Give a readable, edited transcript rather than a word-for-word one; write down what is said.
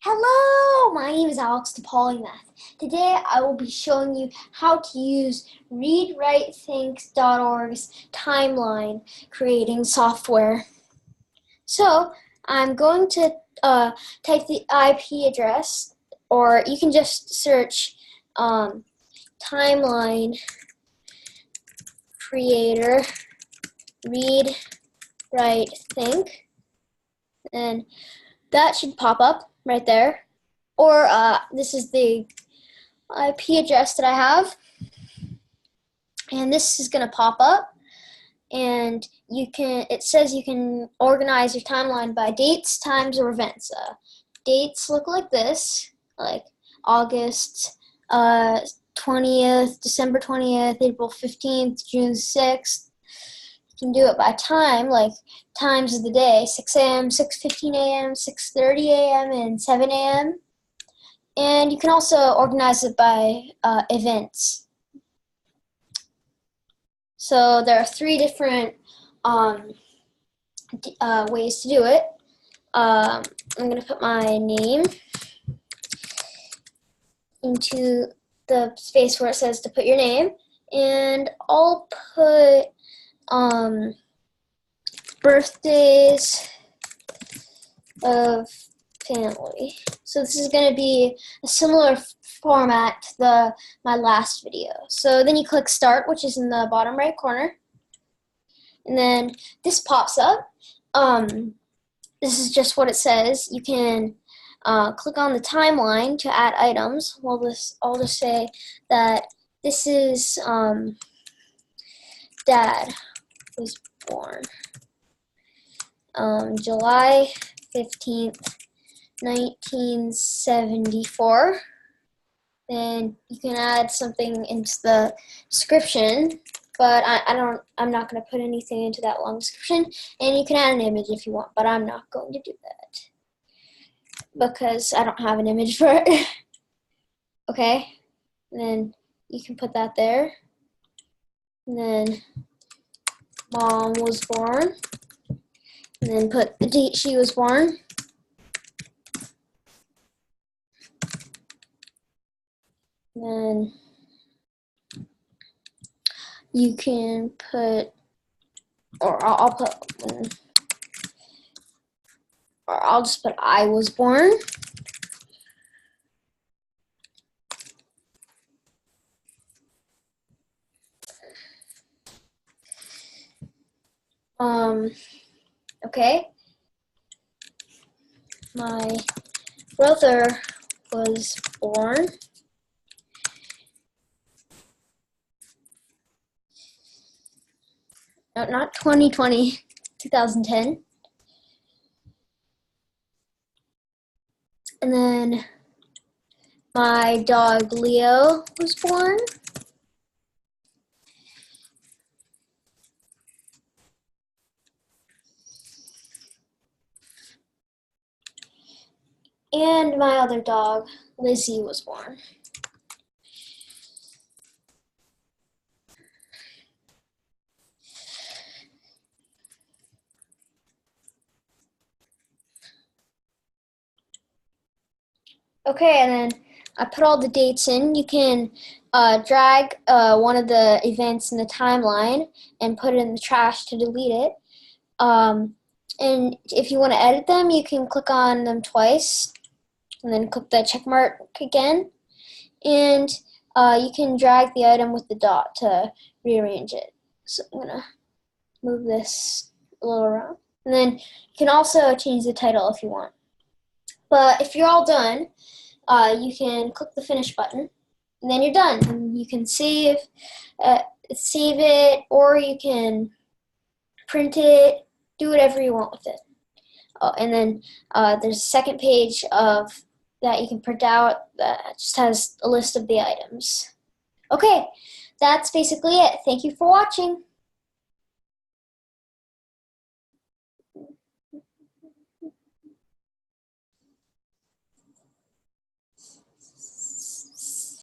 Hello, my name is Alex the Polymath. Today I will be showing you how to use ReadWriteThink.org's timeline creating software. So I'm going to type the IP address, or you can just search timeline creator read write think, and that should pop up right there. Or this is the IP address that I have, and this is going to pop up, and it says you can organize your timeline by dates, times, or events. Dates look like this, like August 20th, December 20th, April 15th, June 6th. You can do it by time, like times of the day: 6 a.m., 6:15 a.m., 6:30 a.m., and 7 a.m. And you can also organize it by events. So there are three different ways to do it. I'm going to put my name into the space where it says to put your name, and I'll put birthdays of family. So this is going to be a similar format to my last video. So then you click Start, which is in the bottom right corner, and then this pops up. This is just what it says. You can click on the timeline to add items. Well, I'll just say that this is Dad was born July 15th, 1974. Then you can add something into the description, but I'm not going to put anything into that long description. And you can add an image if you want, but I'm not going to do that because I don't have an image for it. Okay, and then you can put that there. And then Mom was born, and then put the date she was born. Then you can put, or I'll just put I was born. Okay. My brother was born not 2020, 2010. And then my dog Leo was born and my other dog Lizzie was born. Okay, and then I put all the dates in. You can drag one of the events in the timeline and put it in the trash to delete it. And if you want to edit them, you can click on them twice and then click the check mark again. And you can drag the item with the dot to rearrange it. So I'm going to move this a little around. And then you can also change the title if you want. But if you're all done, you can click the finish button, and then you're done. And you can save it, or you can print it, do whatever you want with it. And then there's a second page of that you can print out that just has a list of the items. Okay, that's basically it. Thank you for watching.